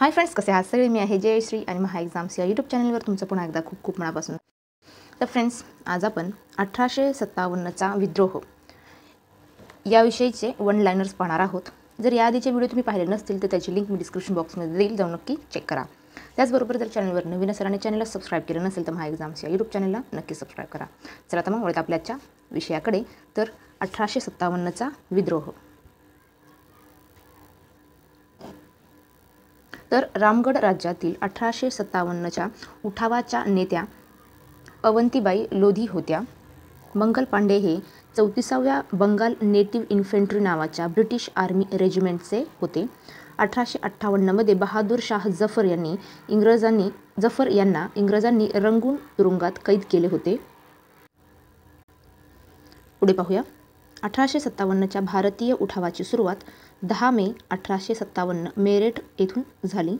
Hi friends, कसे आहात सगळे? मी आहे जयश्री आणि महा एक्झाम्स या यूट्यूब चॅनलवर तुमचं पुन्हा एकदा खूप खूप मनापासून. तर फ्रेंड्स, आज आपण 1857चा विद्रोह याविषयीचे वन लाइनर्स पाहणार आहोत. जर याआधीचे व्हिडिओ तुम्ही पाहिले नसतील तर त्याची लिंक मी डिस्क्रिप्शन बॉक्समध्ये देईल, जाऊन नक्की चेक करा. त्याचबरोबर जर चॅनलवर नवीन असेल आणि चॅनलला सबस्क्राईब केलं नसेल तर महा एक्झाम्स या यूट्यूब चॅनलला नक्की सबस्क्राईब करा. चला तर मग वळूयात आपल्याच्या विषयाकडे. तर 1857चा विद्रोह. तर रामगढ राज्यातील 1857च्या उठावाच्या नेत्या अवंतीबाई लोधी होत्या. मंगल पांडे हे 34व्या बंगाल नेटिव्ह इन्फंट्री नावाच्या ब्रिटिश आर्मी रेजिमेंटचे होते. 1858मध्ये बहादूर शाह जफर यांना इंग्रजांनी रंगून तुरुंगात कैद केले होते. पुढे पाहूया. 1857च्या भारतीय उठावाची सुरुवात 10 मे 1857 मेरठ येथून झाली.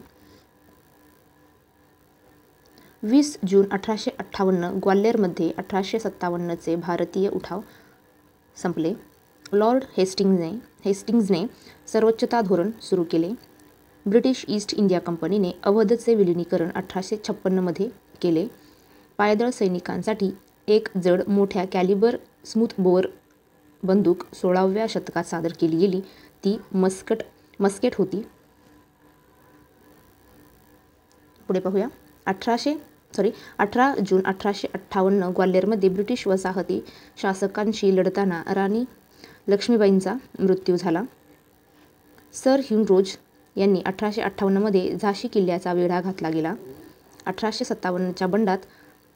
20 जून 1858 ग्वाल्हेरमध्ये 1857चे भारतीय उठाव संपले. लॉर्ड हेस्टिंग्जने सर्वोच्चता धोरण सुरू केले. ब्रिटिश ईस्ट इंडिया कंपनीने अवधचे विलिनीकरण 1856मध्ये केले. पायदळ सैनिकांसाठी एक जड मोठ्या कॅलिबर स्मूथ बोअर बंदूक 16व्या शतकात सादर केली गेली. ती मस्केट होती. पुढे पाहूया. 18 जून 1858 ग्वाल्हेरमध्ये ब्रिटिश वसाहती शासकांशी लढताना राणी लक्ष्मीबाईंचा मृत्यू झाला. सर ह्युन यांनी 1858मध्ये झाशी किल्ल्याचा वेढा घातला गेला. 1857च्या बंडात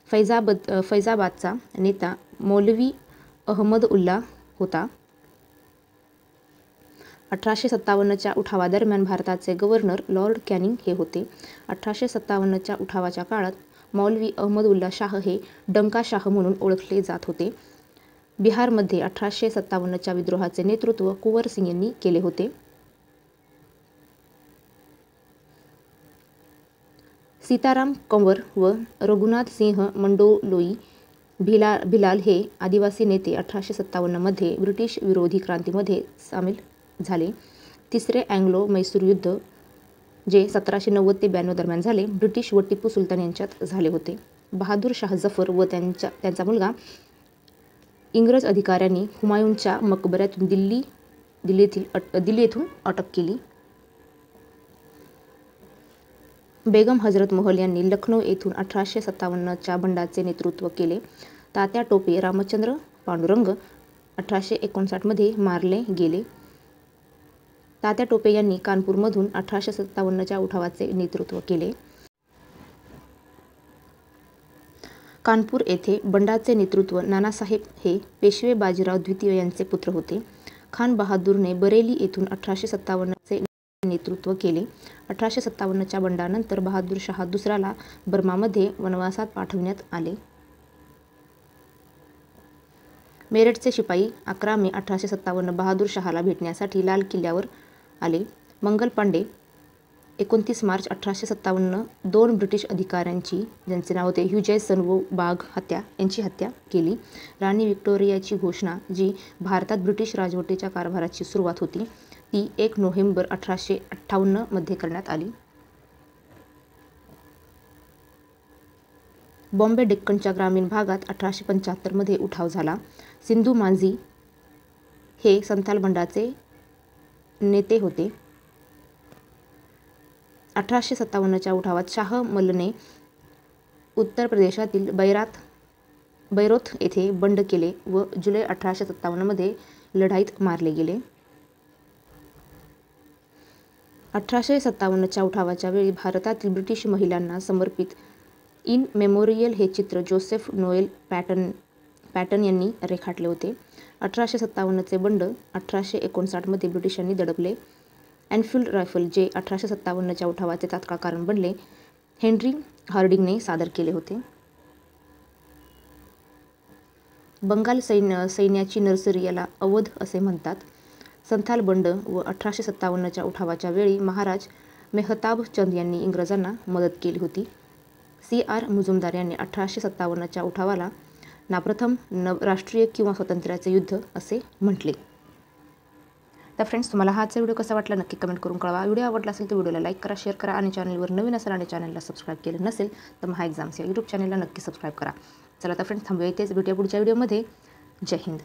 फैजाबादचा नेता मौलवी अहमद उल्ला होता. 1857च्या उठावादरम्यान भारताचे गव्हर्नर लॉर्ड कॅनिंग हे होते. 1857च्या उठावाच्या काळात मौलवी अहमदउल्ला शाह हे डंका शाह म्हणून ओळखले जात होते. बिहारमध्ये 1857च्या विद्रोहाचे नेतृत्व कुंवर सिंग यांनी केले होते. सीताराम कंवर व रघुनाथ सिंह मंडोलोई भिलाल हे आदिवासी नेते 1857मध्ये ब्रिटिश विरोधी क्रांतीमध्ये सामील झाले. तिसरे अँग्लो-मैसूर युद्ध, जे 1790 ते 92 दरम्यान झाले, ब्रिटिश व टिपू सुलतान यांच्यात झाले होते. बहादूर शाह जफर व त्यांचा मुलगा इंग्रज अधिकाऱ्यांनी हुमायूनच्या मकबऱ्यातून दिल्ली येथून अटक केली. बेगम हजरत महल यांनी लखनौ येथून 1857च्या बंडाचे नेतृत्व केले. तात्या टोपे रामचंद्र पांडुरंग 1859मध्ये मारले गेले. तात्या टोपे यांनी कानपूरमधून 1857च्या उठावाचे नेतृत्व केले. कानपूर येथे बंडाचे नेतृत्व नानासाहेब हे पेशवे बाजीराव द्वितीय यांचे पुत्र होते. खान बहादूरने बरेली येथून 1857चे नेतृत्व केले. 1857च्या बंडानंतर बहादूर शाह दुसऱ्याला बर्मामध्ये वनवासात पाठविण्यात आले. मेरठचे शिपाई 11 मे 1857 बहादूर शाहला भेटण्यासाठी लाल किल्ल्यावर आले. मंगल पांडे 29 मार्च 1857 दोन ब्रिटिश अधिकाऱ्यांची, ज्यांचे नाव होते ह्युजेस सनवो बाग यांची हत्या केली. राणी व्हिक्टोरियाची घोषणा, जी भारतात ब्रिटिश राजवटीच्या कारभाराची सुरुवात होती, ती 1 नोव्हेंबर 1858 मध्ये करण्यात आली. बॉम्बे डेक्कनच्या ग्रामीण भागात 1875 मध्ये उठाव झाला. सिंधू माझी हे संथाल बंडाचे नेते होते. 1857च्या उठावात शाह मलने उत्तर प्रदेशातील बैरोथ येथे बंड केले व जुलै 1857 मध्ये लढाईत मारले गेले. 1857च्या उठावाच्या वेळी भारतातील ब्रिटिश महिलांना समर्पित इन मेमोरियल हे चित्र जोसेफ नोएल पॅटन यांनी रेखाटले होते. 1857चे बंड 1859 मध्ये ब्रिटिशांनी दडपले. एनफिल्ड रायफल, जे 1857च्या उठावाचे तात्काळ कारण बनले, हेनरी हार्डिंगने सादर केले होते. बंगाल सैन्याची नर्सरी, याला अवध असे म्हणतात. संथाल बंड व 1857च्या उठावाच्या वेळी महाराज मेहताब चंद यांनी इंग्रजांना मदत केली होती. C.R. मुजुमदार यांनी 1857च्या उठावाला ना प्रथम राष्ट्रीय किंवा स्वातंत्र्याचे युद्ध असे म्हटले. तर फ्रेंड्स, तुम्हाला हाचा व्हिडिओ कसा वाटला नक्की कमेंट करून कळवा. व्हिडिओ आवडला असेल तर व्हिडिओला लाईक करा, शेअर करा आणि चॅनलवर नवीन असेल आणि चॅनलला सबस्क्राईब केलं नसेल तर महा एक्झाम्स या यूट्यूब चॅनलला नक्की सबस्क्राईब करा. चला तर फ्रेंड्स, थांबूया इथेच. भेटूया पुढच्या व्हिडिओमध्ये. जय हिंद.